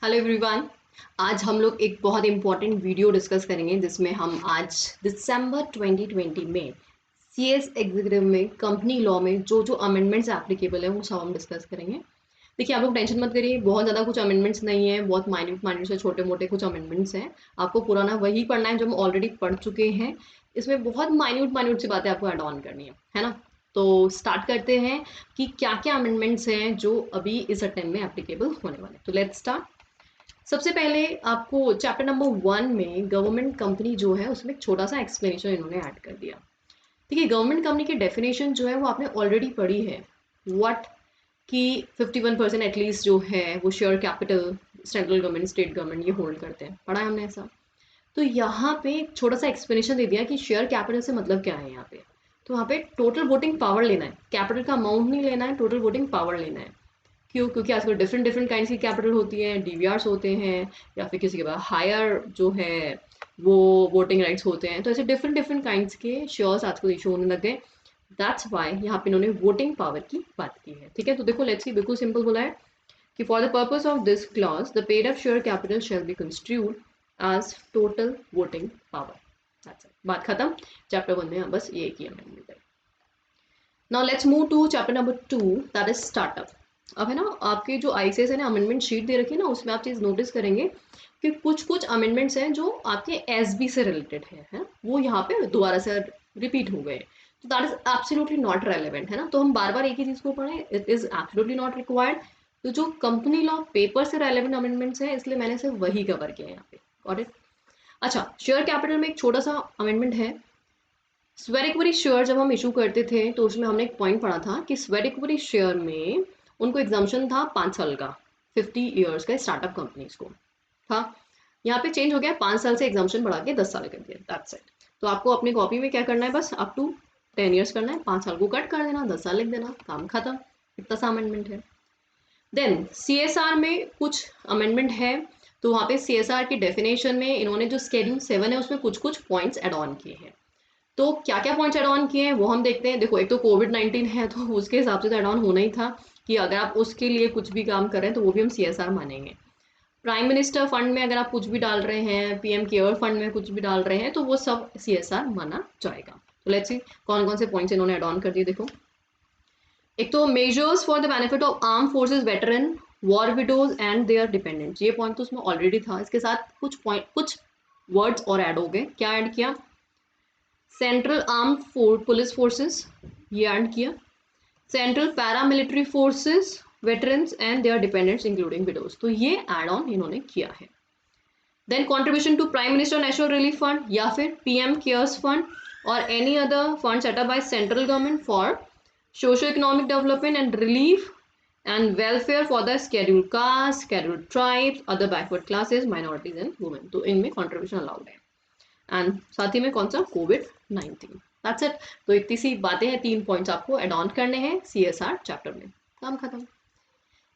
Hello everyone. आज हम लोग एक बहुत इंपॉर्टेंट वीडियो डिस्कस करेंगे जिसमें हम आज दिसंबर 2020 में सीएस एग्जीक्यूटिव में कंपनी लॉ में जो जो अमेंडमेंट्स एप्लीकेबल है वो सब हम डिस्कस करेंगे। देखिए, आप लोग टेंशन मत करिए, बहुत ज़्यादा कुछ अमेंडमेंट्स नहीं है, बहुत माइन्यूट माइन्यूट से छोटे मोटे कुछ अमेंडमेंट्स हैं। आपको पुराना वही पढ़ना है जो हम ऑलरेडी पढ़ चुके हैं। इसमें बहुत माइन्यूट माइन्यूट सी बातें आपको ऐड ऑन करनी है ना। तो स्टार्ट करते हैं कि क्या क्या अमेंडमेंट्स हैं जो अभी इस अटेम्प्ट में एप्लीकेबल होने वाले हैं। तो लेट्स स्टार्ट। सबसे पहले आपको चैप्टर नंबर 1 में गवर्नमेंट कंपनी जो है उसमें एक छोटा सा एक्सप्लेनेशन इन्होंने ऐड कर दिया। देखिए, गवर्नमेंट कंपनी की डेफिनेशन जो है वो आपने ऑलरेडी पढ़ी है। व्हाट कि 51% एटलीस्ट जो है वो share capital central government state government ये होल्ड करते हैं, पढ़ा है हमने ऐसा। तो यहाँ पे एक छोटा सा एक्सप्लेनेशन दे दिया कि शेयर कैपिटल से मतलब क्या है यहाँ पे। तो वहाँ पे टोटल वोटिंग पावर लेना है, कैपिटल का अमाउंट नहीं लेना है, टोटल वोटिंग पावर लेना है। क्यों? क्योंकि आजकल डिफरेंट डिफरेंट काइंड्स की कैपिटल होती है, डीवीआरस होते हैं, या फिर किसी के पास हायर जो है वो वोटिंग राइट्स होते हैं। तो ऐसे डिफरेंट डिफरेंट काइंड्स के शेयर्स आजकल इशू होने लगे। दैट्स वाई यहाँ पे इन्होंने वोटिंग पावर की बात की है। ठीक है, तो देखो लेट्स सी, बिल्कुल सिंपल बोला है कि for the purpose of this clause the paid up share capital shall be construed as total voting power. That's it, बात खत्म। चैप्टर 1 में बस ये एक ही अमेंडमेंट है। Now let's move to chapter number 2, that is startup. अब है ना, आपके जो आईसीएस है ना अमेंडमेंट शीट दे रखी है ना, उसमें आप चीज़ नोटिस करेंगे कि कुछ कुछ अमेंडमेंट्स हैं जो आपके एसबी से रिलेटेड है, वो यहाँ पे दोबारा से रिपीट हो गए। तो that is absolutely not relevant, है ना। तो हम बार बार एक ही चीज़ को पढ़ें, it is absolutely not required. तो जो कंपनी लॉ पेपर से रेलेवेंट अमेंडमेंट्स हैं, इसलिए मैंने सिर्फ वही कवर किया है यहाँ पे। Got it. अच्छा, शेयर कैपिटल में एक छोटा सा अमेंडमेंट है। स्वेर इक्विटी शेयर जब हम इशू करते थे तो उसमें हमने एक पॉइंट पढ़ा था कि स्वेर इक्विटी शेयर में उनको एग्जाम्पशन था 5 साल का, 50 ईयर्स का स्टार्टअप कंपनीज को था। यहाँ पे चेंज हो गया, 5 साल से एग्जाम्पशन बढ़ा के 10 साल कर दिया। That's it. तो आपको अपनी कॉपी में क्या करना है, बस अप टू 10 ईयर्स करना है, 5 साल को कट कर देना, 10 साल लिख देना, काम खत्म। इतना सा अमेंडमेंट है। देन सीएसआर में कुछ अमेंडमेंट है। तो वहाँ पे सीएसआर की डेफिनेशन में इन्होंने जो स्केड्यूल 7 है उसमें कुछ कुछ पॉइंट्स एड ऑन किए हैं। तो क्या क्या पॉइंट्स एड ऑन किए हैं वो हम देखते हैं। देखो, एक तो कोविड-19 है तो उसके हिसाब से तो एड ऑन होना ही था कि अगर आप उसके लिए कुछ भी काम कर रहे हैं तो वो भी हम सीएसआर मानेंगे। प्राइम मिनिस्टर फंड में अगर आप कुछ भी डाल रहे हैं, पीएम केयर फंड में कुछ भी डाल रहे हैं, तो वो सब सीएसआर माना जाएगा। तो लेट्स सी कौन कौन से पॉइंट्स इन्होंने एड ऑन कर दिए। देखो, एक तो measures for the benefit of arm forces veteran, war widows and their dependents. ये पॉइंट तो उसमें ऑलरेडी था, इसके साथ कुछ पॉइंट, कुछ वर्ड्स और ऐड हो गए। क्या ऐड किया? सेंट्रल आर्म्ड पुलिस फोर्सेस, ये ऐड किया। Central paramilitary forces, veterans and their dependents including widows, तो ये एड ऑन इन्होंने किया है। Then contribution to prime minister national relief fund या फिर पीएम केयर्स फंड और any other fund set up by central government for socio economic development and relief and welfare for the scheduled caste, scheduled tribes, other backward classes, minorities and women, तो इनमें contribution allowed है। And साथ ही में कौन सा? कोविड-19। That's it. तो इतनी सी बातें हैं, 3 पॉइंट्स आपको एड ऑन करने हैं सीएसआर चैप्टर में, काम खत्म।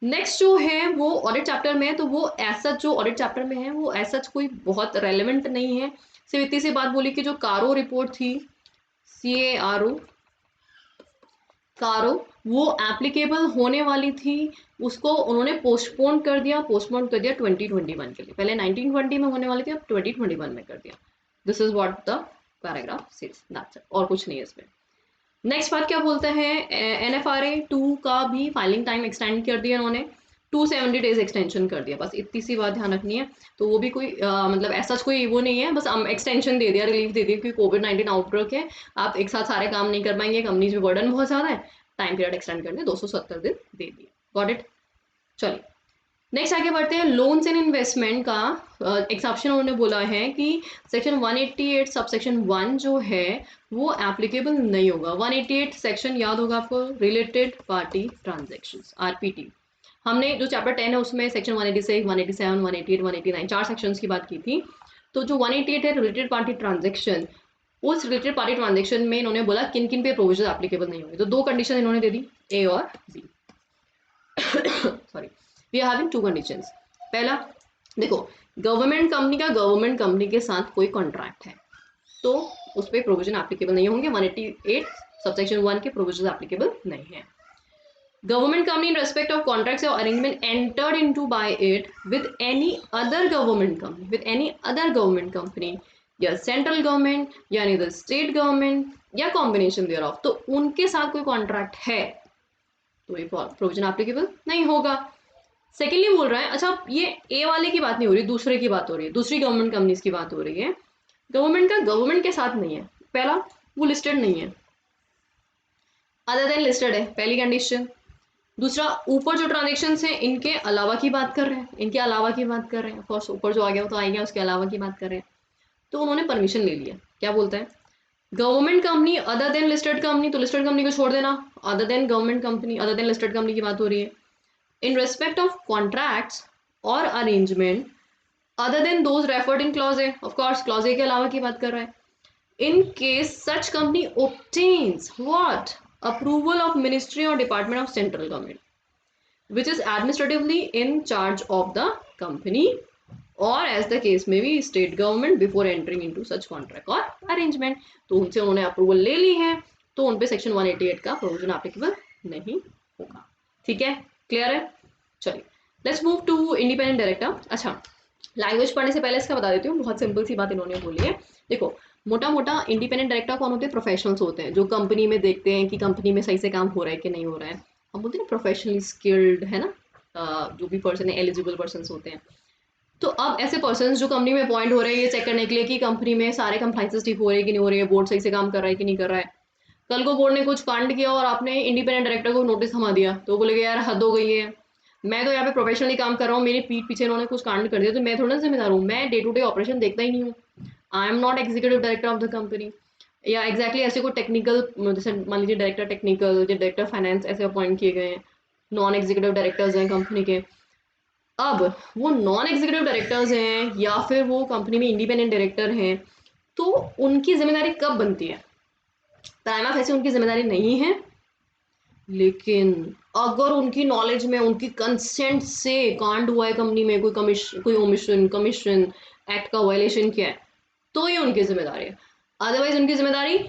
नेक्स्ट जो है वो ऑडिट चैप्टर में है। तो वो ऐसा जो ऑडिट चैप्टर में है वो ऐसा कोई बहुत रेलेवेंट नहीं है। सिर्फ इतनी सी बात बोली कि जो कारो रिपोर्ट थी, CARO, कारो, वो एप्लीकेबल होने वाली थी, उसको उन्होंने पोस्टपोन कर दिया, 2021 के लिए। पहले 1920 में होने वाली थी, अब 2021 में कर दिया। This is what the paragraph says, that's it, और कुछ नहीं है इसमें। नेक्स्ट बात क्या बोलते हैं, NFRA 2 का भी फाइलिंग टाइम एक्सटेंड कर दिया उन्होंने, 270 डेज एक्सटेंशन कर दिया। बस इतनी सी बात ध्यान रखनी है। तो वो भी कोई मतलब ऐसा कोई वो नहीं है, बस एक्सटेंशन दे दिया, रिलीफ दे दिया, क्योंकि कोविड-19 आउटब्रेक है, आप एक साथ सारे काम नहीं कर पाएंगे, कंपनीज में बर्डन बहुत ज़्यादा है, टाइम पीरियड एक्सटेंड करने 270 दिन दे दिए। Got it. चलिए नेक्स्ट आगे बढ़ते हैं। लोन्स एंड इन्वेस्टमेंट का एक्सेप्शन उन्होंने बोला है कि सेक्शन 188 सब सेक्शन 1 जो है वो एप्लीकेबल नहीं होगा। 188 सेक्शन याद होगा आपको, रिलेटेड पार्टी ट्रांजेक्शन्स, RPT। हमने जो चैप्टर 10 है उसमें सेक्शन 186, 187, 188, 189 4 सेक्शंस की बात की थी। तो जो 188 है रिलेटेड पार्टी ट्रांजेक्शन, उस रिलेटेड पार्टी ट्रांजेक्शन में इन्होंने बोला किन किन पे प्रोविजन एप्लीकेबल नहीं होंगे। तो 2 कंडीशन इन्होंने दे दी, A और B। Sorry, we are having 2 conditions. पहला, देखो, गवर्नमेंट कंपनी के साथ कोई कॉन्ट्रैक्ट है तो उस पर प्रोविजन एप्लीकेबल नहीं होंगे। 188 सबसेक्शन 1 के प्रोविजन एप्लीकेबल नहीं है। Government company in respect of contracts or arrangement entered into by it with any other government company, या सेंट्रल गवर्नमेंट यानी द स्टेट गवर्नमेंट या कॉम्बिनेशन देयर ऑफ, तो उनके साथ कोई कॉन्ट्रैक्ट है तो ये प्रोविजन एप्लीकेबल नहीं होगा। सेकेंडली बोल रहा है, अच्छा ये ए वाले की बात नहीं हो रही, दूसरे की बात हो रही है, दूसरी गवर्नमेंट कंपनीज की बात हो रही है। गवर्नमेंट का गवर्नमेंट के साथ नहीं है, पहला वो लिस्टेड नहीं है, अदर देन लिस्टेड है, पहली कंडीशन। दूसरा, ऊपर जो ट्रांजेक्शन है इनके अलावा की बात कर रहे हैं, इनके अलावा की बात कर रहे हैं, ऑफकोर्स ऊपर जो आ गया वो तो आ गया, उसके अलावा की बात कर रहे हैं। तो उन्होंने परमिशन ले लिया, क्या बोलता है, government company other than listed company, तो लिस्टेड कंपनी को छोड़ देना, other than government company, other than listed company की बात हो रही है। इन रेस्पेक्ट ऑफ कॉन्ट्रैक्ट्स और arrangement other than those referred in clause A, of course clause A के अलावा की बात कर रहा है। In case such company obtains what approval of ministry or department of central government which is administratively in charge of the company or as the case may be state government before entering into such contract or arrangement, तो उनसे उन्होंने approval ले ली है तो उन पे section 188 का provision applicable नहीं होगा। ठीक है, क्लियर है। चलिए let's move to independent director. अच्छा, लैंग्वेज पढ़ने से पहले इसका बता देती हूँ, बहुत सिंपल सी बात इन्होंने बोली है। देखो, मोटा मोटा इंडिपेंडेंट डायरेक्टर कौन होते हैं, प्रोफेशनल्स होते हैं जो कंपनी में देखते हैं कि कंपनी में सही से काम हो रहा है कि नहीं हो रहा है। हम बोलते हैं प्रोफेशनली स्किल्ड है ना, जो भी पर्सन है, एलिजिबल पर्सन होते हैं। तो अब ऐसे पर्सन जो कंपनी में अपॉइंट हो रहे हैं ये चेक करने के लिए कि कंपनी में सारे कंप्लाइंसेस ठीक हो रहे हैं कि नहीं हो रही है, बोर्ड सही से काम कर रहा है कि नहीं कर रहा है। कल को बोर्ड ने कुछ कांड किया और आपने इंडिपेंडेंट डायरेक्टर को नोटिस थमा दिया तो बोलेगा यार हद हो गई है, मैं तो यहाँ पे प्रोफेशनली काम कर रहा हूँ, मेरे पीठ पीछे इन्होंने कुछ कांड कर दिया तो मैं थोड़ा जिम्मेदार हूँ, मैं डे टू डे ऑपरेशन देखता ही नहीं हूँ, I am not executive director of the company. या एग्जैक्टली ऐसे कोई टेक्निकल, जैसे मान लीजिए डायरेक्टर टेक्निकल या डायरेक्टर फाइनेंस ऐसे अपॉइंट किए गए हैं, नॉन एग्जीक्यूटिव डायरेक्टर्स हैं कंपनी के। अब वो नॉन एग्जीक्यूटिव डायरेक्टर्स हैं या फिर वो कंपनी में इंडिपेंडेंट डायरेक्टर हैं, तो उनकी जिम्मेदारी कब बनती है, प्राइमा फेसी उनकी जिम्मेदारी नहीं है, लेकिन अगर उनकी नॉलेज में उनकी कंसेंट से कांड हुआ है कंपनी में, कोई ओमिशन कमीशन एक्ट का वायलेशन किया है तो ये उनकी जिम्मेदारी है, अदरवाइज उनकी जिम्मेदारी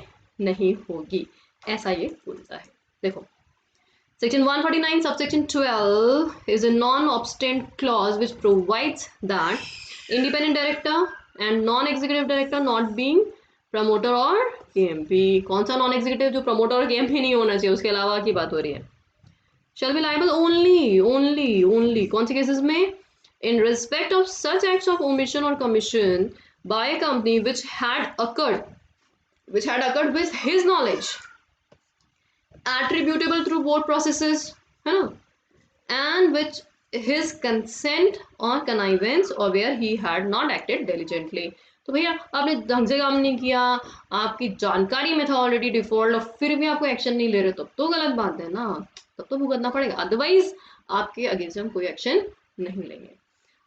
नहीं होगी, ऐसा ये बोलता है। देखो Section 149 subsection 12 is a non-obstant clause which provides that independent director and non-executive director not being promoter or KMP, कौन सा नॉन एग्जीक्यूटिव, जो प्रमोटर और KMP नहीं होना चाहिए, उसके अलावा की बात हो रही है, shall be liable only कौन से केसेस में, in respect of such acts of omission or commission by a company which had occurred with his knowledge, attributable through board processes है ना, and which his consent or connivance or where he had not acted diligently। तो भैया आपने ढंग से काम नहीं किया, आपकी जानकारी में था ऑलरेडी डिफॉल्ट, और फिर भी आपको एक्शन नहीं ले रहे, तब तो गलत बात है ना, तब तो भुगतना पड़ेगा, अदरवाइज आपके अगेंस्ट हम कोई एक्शन नहीं लेंगे।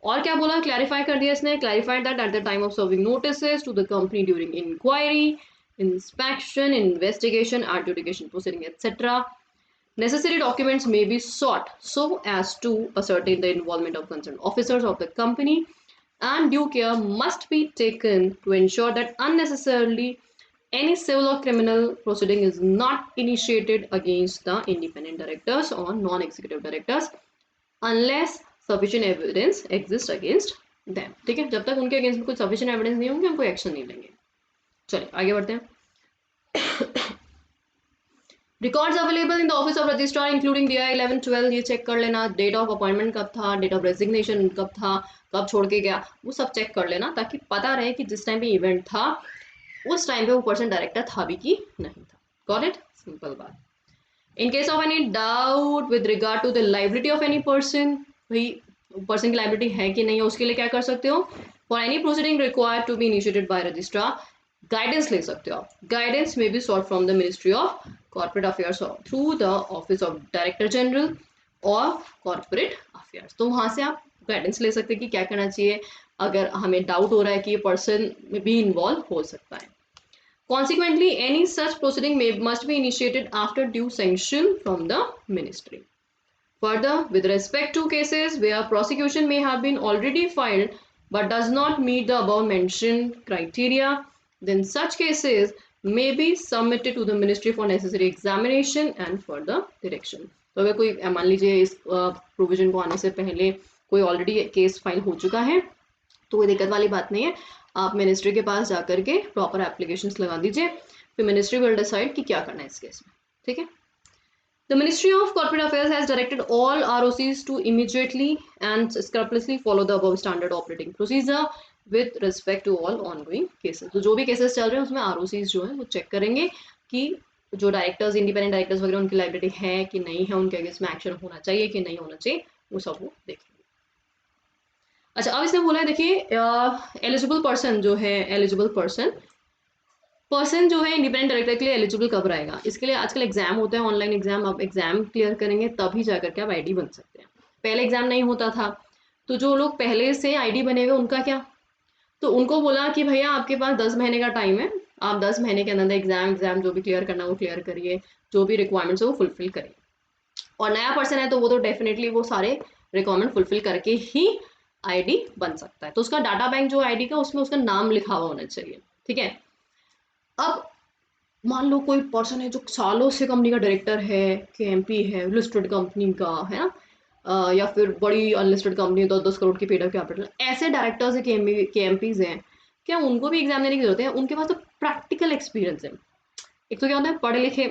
और क्या बोला, क्लैरिफाई कर दिया इसने, clarified that at the time of serving notices to the company during inquiry, inspection, investigation, adjudication proceeding, etc. Necessary documents may be sought so as to ascertain the involvement of concerned officers of the company, and due care must be taken to ensure that unnecessarily any civil or criminal proceeding is not initiated against the independent directors or non-executive directors unless sufficient evidence exists against them। ठीक है, जब तक उनके against में कुछ sufficient evidence नहीं होंगे हम कोई एक्शन नहीं लेंगे। चलिए आगे बढ़ते हैं। Records available in the office of registrar including DI 11-12, ये चेक कर लेना, डेट ऑफ अपॉइंटमेंट कब था, डेट ऑफ रेजिग्नेशन कब था, कब छोड़ के गया, वो सब चेक कर लेना ताकि पता रहे कि जिस टाइम पे इवेंट था उस टाइम पे वो पर्सन डायरेक्टर था भी कि नहीं था। गॉट इट, सिंपल बात। In case of any doubt with regard to the liability of any person, भाई पर्सन की लाइबिलिटी है कि नहीं है, उसके लिए क्या कर सकते हो, for any proceeding required to be initiated by registrar guidance ले सकते हो आप। गाइडेंस में be sought from the ministry of corporate affairs through the office of director general और कॉर्पोरेट अफेयर्स, तो वहाँ से आप गाइडेंस ले सकते हैं कि क्या करना चाहिए अगर हमें डाउट हो रहा है कि ये पर्सन में भी इन्वॉल्व हो सकता है। Consequently, any such proceeding must be initiated after due sanction from the ministry. Further, with respect to cases where prosecution may have been already filed but does not meet the above mentioned criteria, then such cases may be submitted to the ministry for necessary examination and further direction. तो अगर कोई मान लीजिए इस provision को आने से पहले कोई ऑलरेडी केस फाइल हो चुका है तो कोई दिक्कत वाली बात नहीं है, आप मिनिस्ट्री के पास जाकर के प्रॉपर एप्लीकेशंस लगा दीजिए, फिर मिनिस्ट्री विल डिसाइड कि क्या करना है इस केस में, ठीक है। The Ministry of Corporate Affairs has directed all ROCs to immediately and scrupulously follow the above standard operating procedure with respect to all ongoing cases. तो जो भी केसेस चल रहे हैं उसमें ROCs जो है वो चेक करेंगे कि जो डायरेक्टर्स, इंडिपेंडेंट डायरेक्टर्स वगैरह उनकी लाइबिलिटी है कि नहीं है, उनके अगेंस्ट में एक्शन होना चाहिए कि नहीं होना चाहिए, वो सब वो देखेंगे। अच्छा, अब इसने बोला है देखिए एलिजिबल पर्सन जो है, एलिजिबल पर्सन जो है इंडिपेंडेंट डायरेक्टर के लिए एलिजिबल कब रहेगा, इसके लिए आजकल एग्जाम होता है, ऑनलाइन एग्जाम, आप एग्जाम क्लियर करेंगे तभी जाकर के आप आईडी बन सकते हैं। पहले एग्जाम नहीं होता था, तो जो लोग पहले से आईडी बने हुए उनका क्या, तो उनको बोला कि भैया आपके पास 10 महीने का टाइम है, आप 10 महीने के अंदर एग्जाम जो भी क्लियर करना वो क्लियर करिए, जो भी रिक्वायरमेंट्स है वो फुलफिल करिए। और नया पर्सन है तो वो तो डेफिनेटली वो सारे रिक्वायरमेंट फुलफिल करके ही आईडी बन सकता है। तो उसका डाटा बैंक जो आईडी का, उसमें उसका नाम लिखा हुआ होना चाहिए, ठीक है। अब मान लो कोई पर्सन है जो सालों से कंपनी का डायरेक्टर है, केएमपी है, लिस्टेड कंपनी का है ना, या फिर बड़ी अनलिस्टेड कंपनी 10-10 करोड़ की पेड अप कैपिटल, ऐसे डायरेक्टर्स है, केएमपीज हैं, क्या उनको भी एग्जाम देने की जरूरत है? उनके पास तो प्रैक्टिकल एक्सपीरियंस है। एक तो क्या होता है, पढ़े लिखे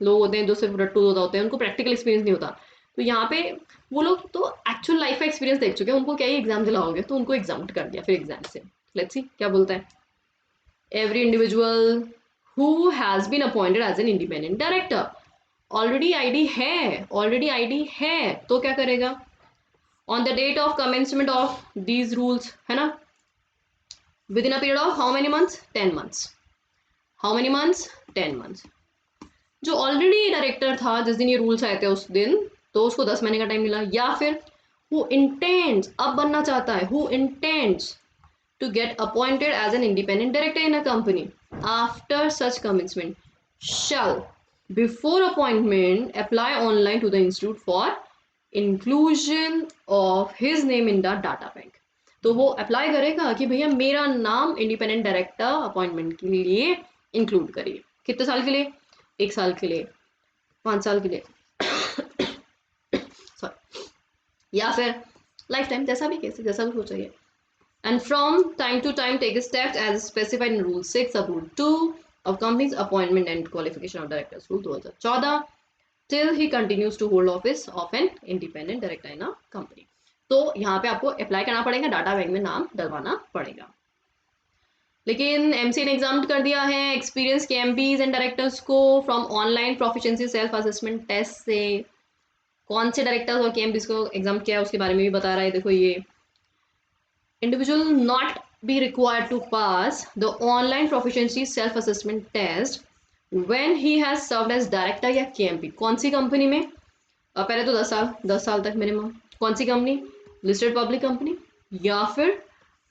लोग होते हैं जो सिर्फ रट्टू होते हैं, उनको प्रैक्टिकल एक्सपीरियंस नहीं होता। तो यहाँ पे वो लोग तो एक्चुअल लाइफ का एक्सपीरियंस देख चुके हैं, उनको क्या ही एग्जाम दिलाओगे, तो उनको एग्जाम कर दिया फिर एग्जाम से। लेट्स सी क्या बोलता है। Every individual who has been appointed as an independent director, already ID है, ऑलरेडी आईडी है, तो क्या करेगा, on the date of commencement of these rules, है ना, within a period of how many months, 10 months, how many months, 10 months. जो already director था जिस दिन ये रूल्स आए थे उस दिन, तो उसको 10 महीने का टाइम मिला, या फिर हु इंटेंड्स, अब बनना चाहता है, who intends to get appointed as an independent director in a company after such commencement shall before appointment apply online to the institute for inclusion of his name in the data bank। तो वो apply करेगा कि भैया मेरा नाम independent director appointment के लिए include करिए। कितने साल के लिए? 1 साल के लिए, 5 साल के लिए सॉरी, या फिर लाइफ टाइम, जैसा भी केस है, जैसा भी सोचा है। And from time to time take steps as specified in Rule 6 of Rule 2 of Companies Appointment and Qualification of Directors Rule 2014 till he continues to hold office of an independent director in a company। तो यहाँ पे आपको apply करना पड़ेगा, data bank में नाम डलवाना पड़ेगा। लेकिन एमसी ने एग्जाम कर दिया है एक्सपीरियंस के एमपीज एंड डायरेक्टर्स को from online proficiency self assessment test से। कौन से डायरेक्टर्स और केएमपीज को एग्जाम किया है उसके बारे में भी बता रहा है, देखो ये individual not be required to pass the online proficiency self assessment test when he has served as director या KMP। कौन सी कंपनी में? पहले तो 10 साल तक मिनिमम। कौन सी कंपनी? लिस्टेड पब्लिक कंपनी या फिर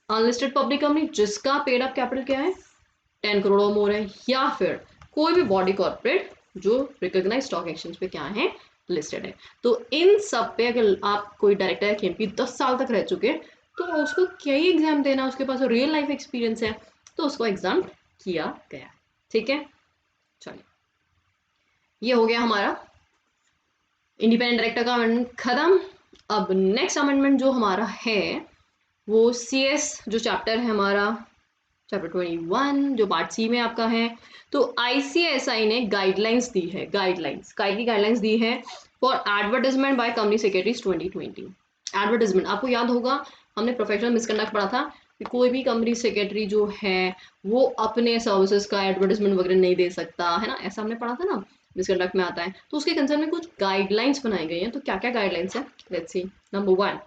अनलिस्टेड पब्लिक कंपनी जिसका पेड अप कैपिटल क्या है, 10 करोड़ और मोर है, या फिर कोई भी बॉडी कॉर्पोरेट जो रिकॉग्नाइज स्टॉक एक्सचेंज पे क्या है, लिस्टेड है। तो इन सब पे अगर आप कोई डायरेक्टर या केएमपी 10 साल तक रह चुके तो उसको क्या ही एग्जाम देना, उसके पास रियल लाइफ एक्सपीरियंस है तो उसको एग्जाम किया गया, ठीक है। चलिए, ये हो गया हमारा इंडिपेंडेंट डायरेक्टर का अमेंडमेंट खत्म। अब नेक्स्ट अमेंडमेंट जो हमारा है वो सीएस जो चैप्टर है हमारा, चैप्टर 21 जो पार्ट सी में आपका है। तो आईसीएसआई ने गाइडलाइंस दी है, गाइडलाइंस दी है for advertisement by company secretaries 2020। Advertisement आपको याद होगा, हमने प्रोफेशनल मिसकंडक्ट पढ़ा था कि कोई भी कंपनी सेक्रेटरी जो है वो अपने सर्विसेज का एडवर्टाइजमेंट वगैरह नहीं दे सकता है ना, ऐसा हमने पढ़ा था ना, मिसकंडक्ट में आता है। तो उसके कंसर्न में कुछ गाइडलाइंस बनाई गई हैं। तो क्या क्या गाइडलाइंस है, let's see. Number 1,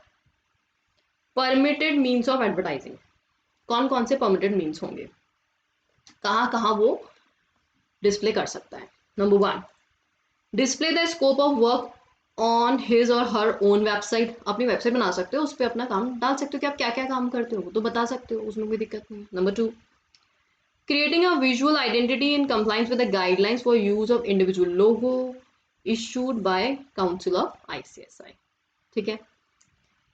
permitted means of advertising. कौन कौन से परमिटेड मीन्स होंगे, कहाँ कहाँ वो डिस्प्ले कर सकता है। Number 1, display the scope of work on his और हर ओन वेबसाइट। अपनी वेबसाइट बना सकते हो, उस पर अपना काम डाल सकते हो कि आप क्या क्या काम करते हो, वो तो बता सकते हो, उसमें कोई दिक्कत नहीं। Number 2, creating a visual identity in compliance with the guidelines for use of individual logo issued by council of ICSI, ठीक है।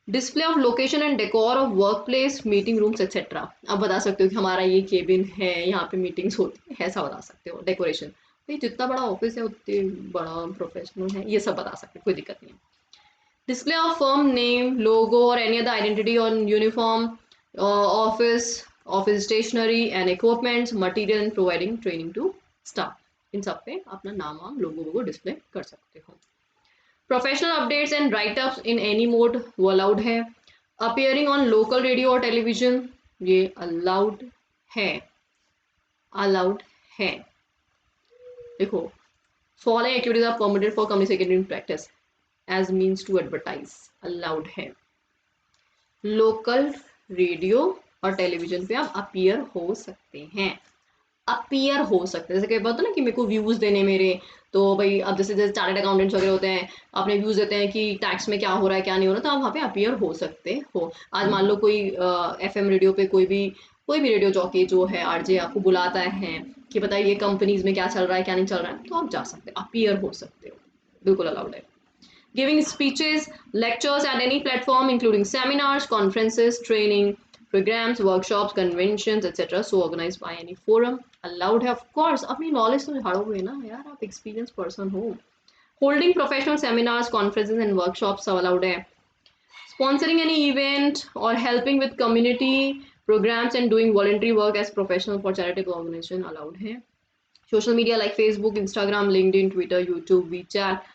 Display of location and decor of work place, meeting rooms etcetera. आप बता सकते हो कि हमारा ये cabin है, यहाँ पे मीटिंग्स होती है, ऐसा बता सकते हो डेकोरेशन। भाई जितना बड़ा ऑफिस है उतने बड़ा प्रोफेशनल है, ये सब बता सकते हैं, कोई दिक्कत नहीं है। Display of firm name, logo or any other identity on uniform, office stationery and equipments, material and providing training to staff. इन सब पे अपना नाम वाम लोगो वोगो डिस्प्ले कर सकते हो। Professional updates and writeups in any mode वो अलाउड है। अपीयरिंग ऑन लोकल रेडियो और टेलीविजन ये अलाउड है, अलाउड है। देखो, following activities are permitted for company secretary in practice as means to advertise, allowed है। लोकल रेडियो और television पे आप अपीयर हो सकते हैं, अपीयर हो सकते हैं। जैसे कई बार होता है ना कि मेरे को व्यूज देने मेरे, तो भाई अब जैसे जैसे चार्टर्ड अकाउंटेंट्स वगैरह होते हैं, अपने व्यूज देते हैं कि टैक्स में क्या हो रहा है क्या नहीं हो रहा, तो आप वहाँ पे अपीयर हो सकते हो। आज मान लो कोई एफएम रेडियो पे कोई भी रेडियो जॉकी जो है आरजे आपको बुलाता है कि बताइए ये कंपनीज में क्या चल रहा है क्या नहीं चल रहा है, तो आप जा सकते हो, अपीयर हो सकते हो, बिल्कुल अलाउड है। Giving speeches, lectures at any platform, including seminars, conferences, training, programs, workshops, conventions, etc. So organized by any forum. Allowed है, of course. अपनी knowledge तो झाड़ोगे ना यार, आप experienced person हो। Holding professional seminars, conferences and workshops सब allowed है। Sponsoring any event or helping with community programs and doing voluntary work as professional for charitable organization allowed है। Social media like Facebook, Instagram, LinkedIn, Twitter, YouTube, WeChat,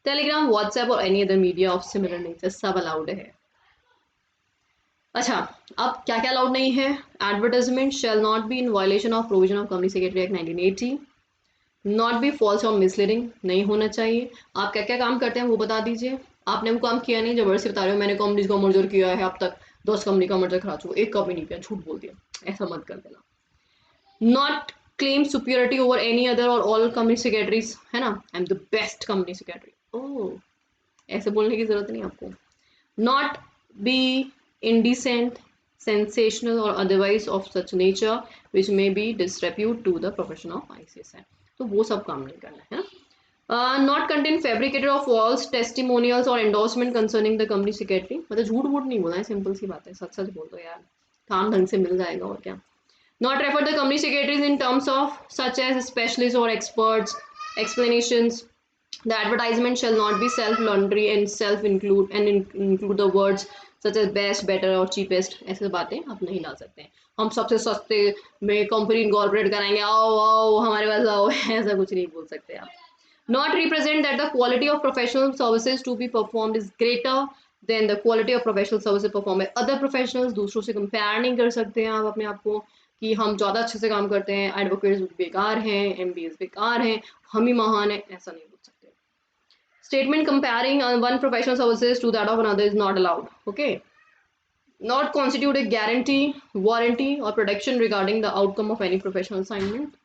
Telegram, WhatsApp और any other media of similar nature सब allowed है। अच्छा, अब क्या क्या allowed नहीं है? Advertisement shall not be in violation of provision of Company Secretary Act 1980, not be false or misleading, नहीं होना चाहिए। आप क्या क्या काम करते हैं वो बता दीजिए। आपने वो काम किया नहीं, जबरदस्ती बता रहे हो मैंने कंपनी का मर्जर किया है, अब तक 10 कंपनी का मर्जर करा चुका, एक का भी नहीं किया, झूठ बोल दिया, ऐसा मत कर देना। Not claim superiority over any other or all company secretaries, है ना, I am the best company secretary, oh ऐसे बोलने की जरूरत नहीं आपको। Not be indecent, sensational or otherwise of such nature which may be disrepute to the profession of ICSI, तो वो सब काम नहीं करना है ना। Not contain fabricated or false testimonials or endorsement concerning the company secretary, मतलब झूठ वूठ नहीं बोलना है, सिंपल सी बात है, सच सच बोल दो यार, काम ढंग से मिल जाएगा और क्या। Not refer the company secretaries in terms of such as specialists or experts, explanations. The advertisement shall not be self-laundry and include the words such as best, better और cheapest, ऐसे बातें आप नहीं ला सकते हैं। हम सबसे सस्ते में कंपनी इनकॉर्पोरेट कराएंगे, आओ आओ हमारे पास आओ, ऐसा कुछ नहीं बोल सकते आप। Not represent that the quality of professional services to be performed is greater than the quality of professional services performed by other professionals, दूसरों से कंपेयर नहीं कर सकते हैं आप अपने आप को कि हम ज़्यादा अच्छे से काम करते हैं, एडवोकेट्स बेकार हैं, एमबीएस बेकार हैं, हम ही महान हैं, ऐसा नहीं बोल सकते। Statement comparing one professional services to that of another is not allowed, okay? Not constitute a guarantee, warranty or protection regarding the outcome of any professional assignment.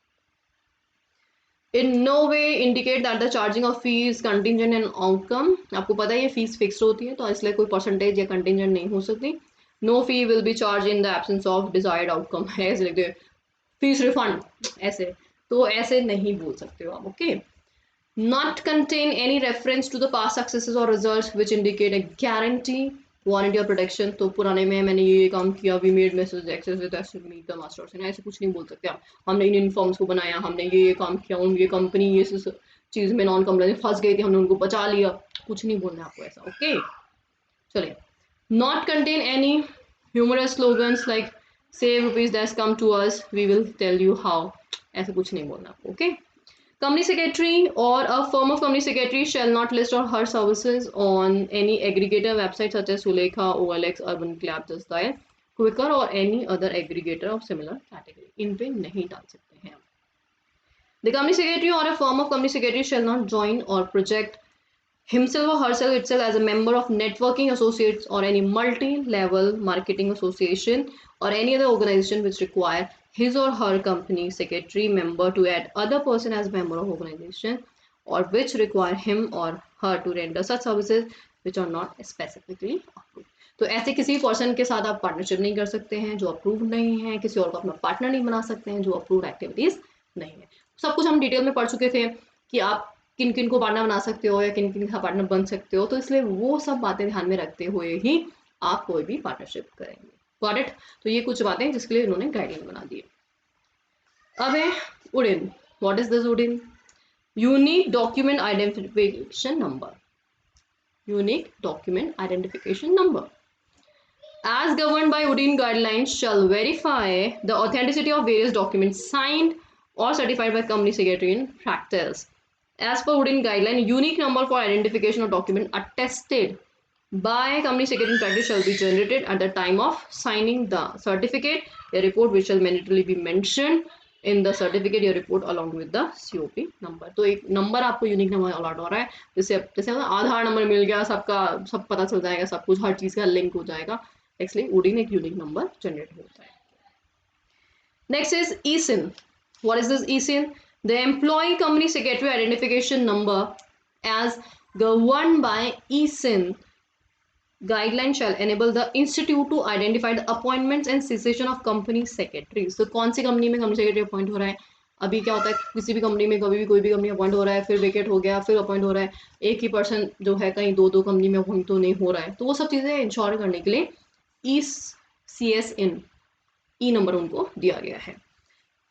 In no way indicate that the charging of fee is contingent on outcome. आपको पता है ये fees fix होती है, तो इसलिए कोई percentage या कंटिजेंट नहीं हो सकती। No fee will be charged in the absence of desired outcome, ऐसे लिखते हैं फीस रिफंड, ऐसे तो ऐसे नहीं बोल सकते हो आप, okay. Not contain any reference to the past successes or results which indicate a guarantee, warranty or protection, तो पुराने में मैंने ये काम किया, we made messages access with us meet the masters, ऐसे कुछ नहीं बोल सकते आप। हमने इन फॉर्म्स को बनाया, हमने ये काम किया, ये कंपनी ये चीज़ में नॉन कंप्लाइंस फंस गई थी, हमने उनको बचा लिया, कुछ नहीं बोलना आपको ऐसा, ओके। चलिए, not contain any humorous slogans like save rupees that's come to us, we will tell you how, ऐसे कुछ नहीं बोलना आपको, okay. Company secretary or a firm of company secretary shall not list or her services on any aggregator website such as Sulekha, OLX, Urban Clap, Just Dial, Quicker or any other aggregator of similar category. इन पे नहीं डाल सकते हैं। The company secretary or a firm of company secretary shall not join or project himself or herself itself as a member of networking associates or any multi-level marketing association or any other organization which require his or her company secretary member to add other person as member of organization or which require him or her to render such services which are not specifically approved. तो ऐसे किसी person के साथ आप partnership नहीं कर सकते हैं जो अप्रूव नहीं है, किसी और को अपना पार्टनर नहीं बना सकते हैं जो अप्रूव एक्टिविटीज नहीं है। सब कुछ हम डिटेल में पढ़ चुके थे कि आप किन किन को पार्टनर बना सकते हो या किन किन का पार्टनर बन सकते हो, तो इसलिए वो सब बातें ध्यान में रखते हुए ही आप कोई भी पार्टनरशिप करेंगे, गॉट इट। तो ये कुछ बातें जिसके लिए इन्होंने गाइडलाइन बना दी है। अब है UDIN, what is this UDIN? Unique document identification number, unique document identification number as governed by Udin guidelines shall verify the authenticity of various documents signed or certified by company secretary in practice. As per Udin guideline, unique number for identification of document attested by company secretary in practice shall be generated at the time of signing the certificate. A report which shall mandatorily be mentioned in the certificate या report along with the COP number. तो एक number आपको unique number allot हो रहा है, जैसे जैसे आधार number मिल गया, सबका सब पता चल जाएगा, सब कुछ हर चीज़ का लिंक हो जाएगा, इसलिए उडिन एक यूनिक नंबर जनरेट होता है. Next is ESIN. What is this ESIN? The employee company secretary identification number as governed by ESIN guideline shall enable the institute to identify the appointments and cessation of company secretaries. तो कौन सी company में company secretary appoint हो रहा है, अभी क्या होता है किसी भी कंपनी में कभी भी कोई भी कंपनी अपॉइंट हो रहा है, फिर वेकेट हो गया, फिर अपॉइंट हो रहा है, एक ही पर्सन जो है कहीं दो दो कंपनी में अपॉइंट तो नहीं हो रहा है, तो वो सब चीज़ें इंश्योर करने के लिए ECSIN ई नंबर उनको दिया गया है.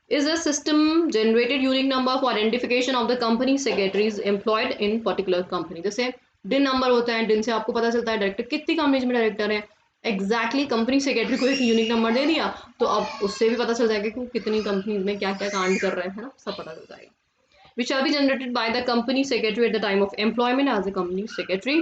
Is a system generated unique number for identification of the company secretaries employed in particular company. जैसे डिन नंबर होता है, डिन से आपको पता चलता है डायरेक्टर कितनी कंपनीज में डायरेक्टर है, एग्जैक्टली कंपनी सेक्रेटरी को एक यूनिक नंबर दे दिया तो अब उससे भी पता चल जाएगा कि वो कितनी कंपनीज में क्या क्या कांड कर रहे हैं, है ना, सब पता चल जाएगा. Which shall be generated by the company secretary at the time of employment as a company secretary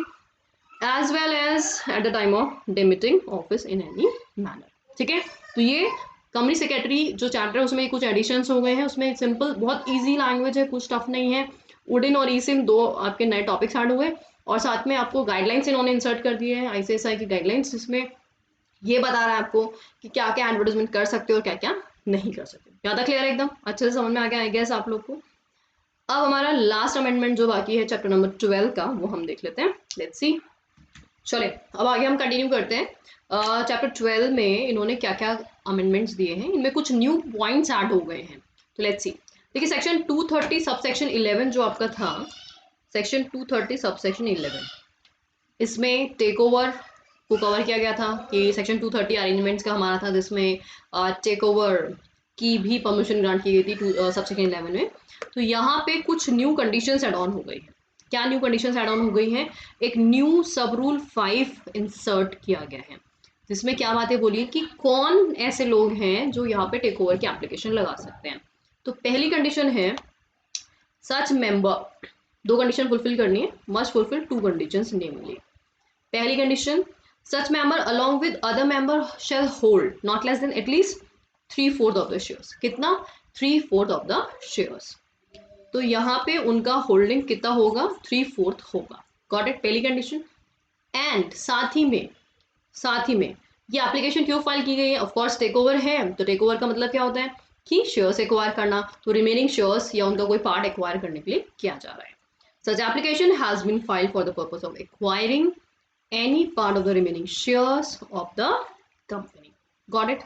as well as at the time of demitting office in any manner. ठीक है, तो ये कंपनी सेक्रेटरी जो chapter है उसमें कुछ editions हो गए हैं, उसमें सिंपल बहुत इजी लैंग्वेज है, कुछ टफ नहीं है. उडिन और ESIN दो आपके नए टॉपिक्स ऐड हुए और साथ में आपको गाइडलाइंस इन्होंने इंसर्ट कर दिए हैं, ICSI की गाइडलाइंस, जिसमें ये बता रहा है आपको कि क्या क्या एडवर्टाइजमेंट कर सकते हो और क्या क्या नहीं कर सकते. ज़्यादा क्लियर है, एकदम अच्छे से समझ में आ गया आई गेस आप लोग को. अब हमारा लास्ट अमेंडमेंट जो बाकी है चैप्टर नंबर 12 का, वो हम देख लेते हैं. Let's see. चले अब आगे हम कंटिन्यू करते हैं. चैप्टर 12 में इन्होंने क्या क्या अमेंडमेंट्स दिए हैं, इनमें कुछ न्यू पॉइंट्स ऐड हो गए हैं. तो लेट्स सी. देखिए सेक्शन 230 सबसेक्शन 11 जो आपका था, सेक्शन 230 सबसेक्शन 11, इसमें टेक ओवर को कवर किया गया था कि सेक्शन 230 अरेंजमेंट्स का हमारा था, जिसमें टेक ओवर की भी परमिशन ग्रांट की गई थी सबसेक्शन 11 में. तो यहाँ पे कुछ न्यू कंडीशंस एड ऑन हो गई हैं. क्या न्यू कंडीशंस एड ऑन हो गई हैं, एक न्यू सब रूल 5 इंसर्ट किया गया है, जिसमें क्या बातें बोली कि कौन ऐसे लोग हैं जो यहाँ पे टेक ओवर की एप्लीकेशन लगा सकते हैं. तो पहली कंडीशन है सच मेंबर, दो कंडीशन फुलफिल करनी है, मस्ट फुलफिल टू कंडीशंस नेमली. पहली condition, such member along with other member shall hold not less than at least 3/4 of the shares. कितना? 3/4 ऑफ द शेयर्स. तो यहाँ पे उनका होल्डिंग कितना होगा? 3/4 होगा. Got it? पहली कंडीशन. एंड साथ ही में ये एप्लीकेशन क्यों फाइल की गई है? ऑफ कोर्स टेक ओवर है, तो टेक ओवर का मतलब क्या होता है कि शेयर्स एक्वायर करना, तो रिमेनिंग शेयर्स या उनका कोई पार्ट एक्वायर करने के लिए किया जा रहा है. Such application has been filed for the purpose of acquiring any part of the remaining shares of the company. Got it?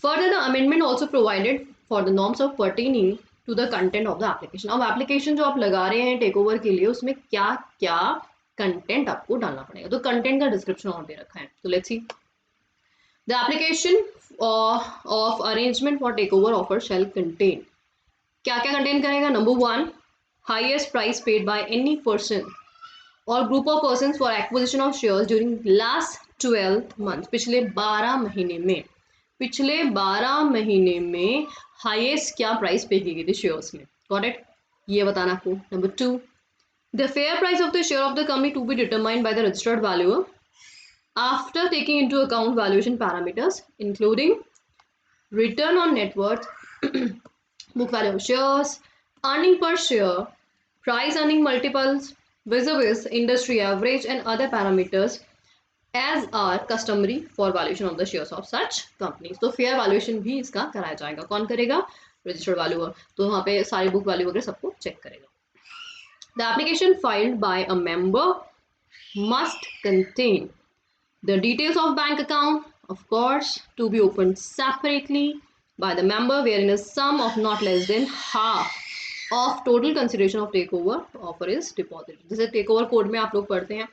Further, the amendment also provided for the norms of pertaining to the content of the application. अब application जो आप लगा रहे हैं take over के लिए, उसमें क्या क्या कंटेंट आपको डालना पड़ेगा, तो कंटेंट का डिस्क्रिप्शन और दे रखा है. तो let's see. The application of arrangement for takeover offer shall contain, क्या क्या कंटेन करेगा? Number 1, highest price paid by any person और group of person for acquisition of shares during last 12 month, पिछले 12 महीने में हाईएस्ट क्या प्राइस पे की गई थी शेयर्स में. Got it? ये बताना आपको. Number 2, the fair price of the share of the company to be determined by the registered valuer after taking into account valuation parameters including return on net worth, book value of shares, earning per share, price earning multiples, vis-a-vis industry average and other parameters as are customary for valuation of the shares of such companies. तो fair valuation भी इसका कराया जाएगा. कौन करेगा? Registered valuer. तो वहाँ पे सारी बुक वैल्यू वगैरह सबको चेक करेगा. The application filed by a member must contain the details of bank account, of course, to be opened separately by the member wherein a sum of not less than half of total consideration of take over offer is deposit. जैसे take over code में आप लोग पढ़ते हैं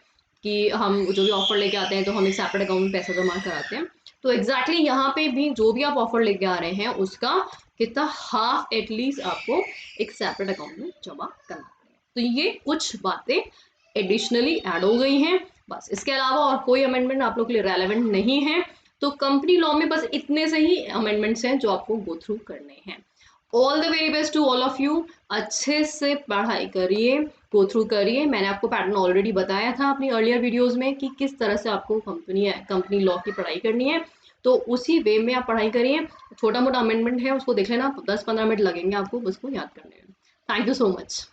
कि हम जो भी ऑफर लेके आते हैं तो हम एक सेपरेट अकाउंट में पैसा जमा कराते हैं। तो एग्जैक्टली यहाँ पे भी जो भी आप ऑफर लेके आ रहे हैं उसका कितना हाफ एटलीस्ट आपको एक सेपरेट अकाउंट में जमा करना पड़ेगा। तो ये कुछ बातें एडिशनली ऐड हो गई हैं, बस इसके अलावा और कोई अमेंडमेंट आप लोग के लिए रेलेवेंट नहीं है। तो कंपनी लॉ में बस इतने से ही अमेंडमेंट्स हैं जो आपको गो थ्रू करने हैं। All the very best to all of you. अच्छे से पढ़ाई करिए, गो थ्रू करिए। मैंने आपको पैटर्न ऑलरेडी बताया था अपनी अर्लियर वीडियोस में कि किस तरह से आपको कंपनी लॉ की पढ़ाई करनी है, तो उसी वे में आप पढ़ाई करिए। छोटा मोटा अमेंडमेंट है उसको देख लेना, 10-15 मिनट लगेंगे आपको उसको याद करने में। Thank you so much.